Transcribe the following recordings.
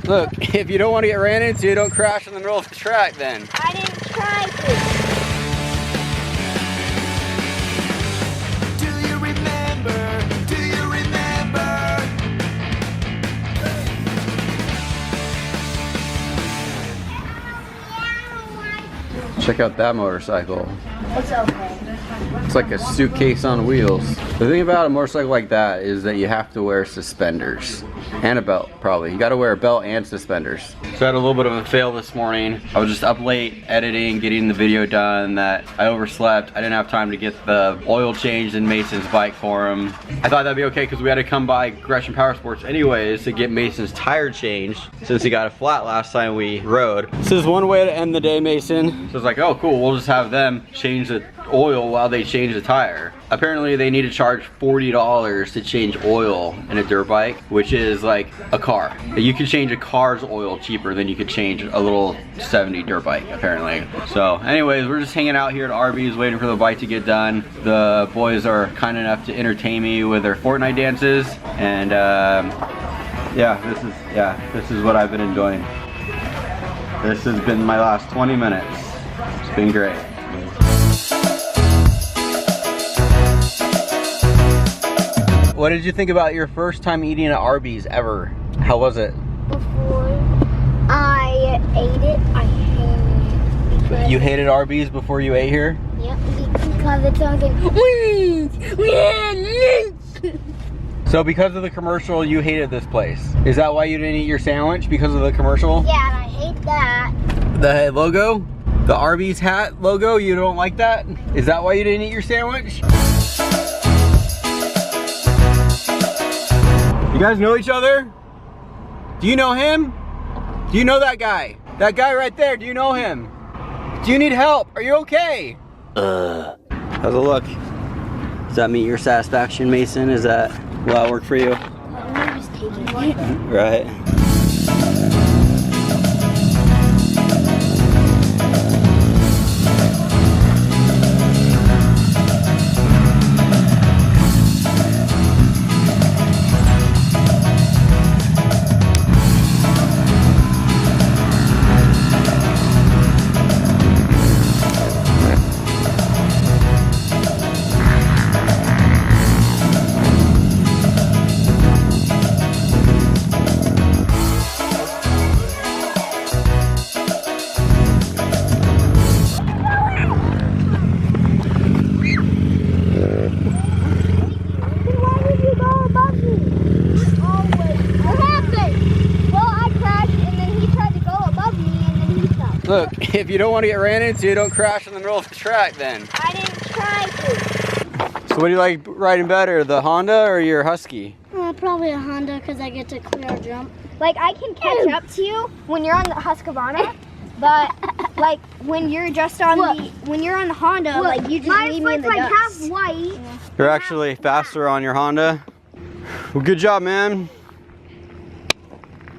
Look, if you don't want to get ran into, don't crash in the middle of the track then. I didn't try to. Do you remember? Do you remember? Check out that motorcycle. It's okay. It's like a suitcase on wheels. The thing about a motorcycle like that is that you have to wear suspenders. And a belt, probably. You gotta wear a belt and suspenders. So I had a little bit of a fail this morning. I was just up late editing, getting the video done, that I overslept. I didn't have time to get the oil changed in Mason's bike for him. I thought that'd be okay because we had to come by Gresham Power Sports anyways to get Mason's tire changed since he got a flat last time we rode. This is one way to end the day, Mason. So it's like, oh cool, we'll just have them change the oil while they change the tire. Apparently they need to charge $40 to change oil in a dirt bike, which is like a car. You can change a car's oil cheaper than you could change a little 70 dirt bike, apparently. So anyways, we're just hanging out here at Arby's waiting for the bike to get done. The boys are kind enough to entertain me with their Fortnite dances, and this is what I've been enjoying. This has been my last 20 minutes. It's been great. What did you think about your first time eating at Arby's ever? How was it? Before I ate it, I hated it. You hated Arby's before you ate here? Yep, because it's something. So because of the commercial, you hated this place. Is that why you didn't eat your sandwich? Because of the commercial? Yeah, and I hate that. The logo? The Arby's hat logo? You don't like that? Is that why you didn't eat your sandwich? You guys know each other? Do you know him? Do you know that guy? That guy right there, do you know him? Do you need help? Are you okay? How's it look? Does that meet your satisfaction, Mason? Will that work for you? I'm just taking it. Right. Look, if you don't want to get ran into, don't crash in the middle of the track then. I didn't try to. So what do you like riding better, the Honda or your Husky? Probably a Honda because I get to clear jump. Like I can catch up to you when you're on the Husqvarna, but like when you're just on when you're on the Honda, like you just leave me in the dust. Half white. Yeah. You're actually faster on your Honda. Well, good job, man.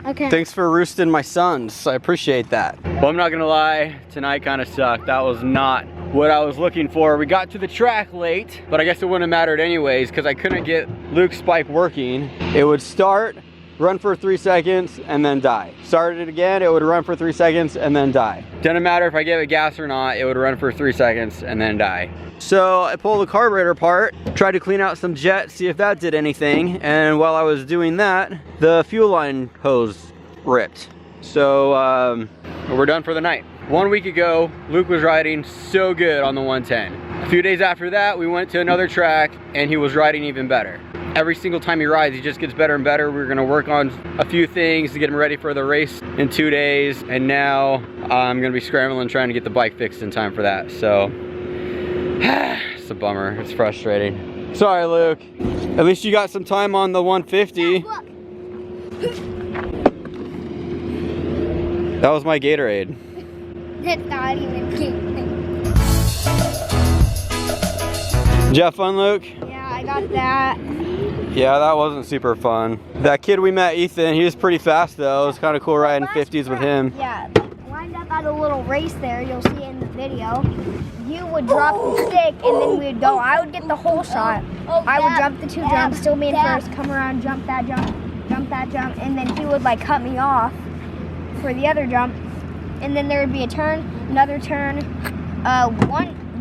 Okay. Thanks for roosting my sons. I appreciate that. Well, I'm not gonna lie, tonight kind of sucked. That was not what I was looking for. We got to the track late, but I guess it wouldn't have mattered anyways because I couldn't get Luke's bike working. It would start, run for 3 seconds, and then die. Started it again, it would run for 3 seconds, and then die. Didn't matter if I gave it gas or not, it would run for 3 seconds, and then die. So I pulled the carburetor apart, tried to clean out some jet, see if that did anything, and while I was doing that, the fuel line hose ripped. So we're done for the night. 1 week ago, Luke was riding so good on the 110. A few days after that, we went to another track, and he was riding even better. Every single time he rides, he just gets better and better. We're gonna work on a few things to get him ready for the race in 2 days, and now I'm gonna be scrambling trying to get the bike fixed in time for that. So it's a bummer, it's frustrating. Sorry, Luke. At least you got some time on the 150. That was my Gatorade. That's not even cute. Did you have fun, Luke? Yeah, I got that. Yeah, that wasn't super fun. That kid we met, Ethan, he was pretty fast though. It was kind of cool riding 50s with him. Yeah, lined up at a little race there, you'll see in the video. You would drop the stick and then we'd go. I would get the whole shot. I would jump the 2 jumps, still be in first, come around, jump that jump, and then he would like cut me off. for the other jump, and then there would be a turn, another turn,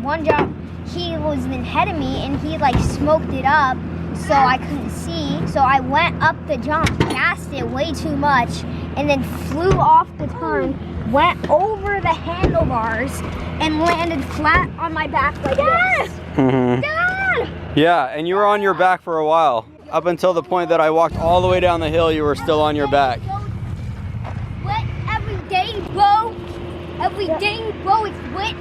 one jump. He was ahead of me, and he like smoked it up, so I couldn't see. So I went up the jump, gassed it way too much, and then flew off the turn, went over the handlebars, and landed flat on my back like this. Dad! Yeah, and you were on your back for a while. Up until the point that I walked all the way down the hill, you were still on your back. Wet every day, bro. Every day, bro, it's wet.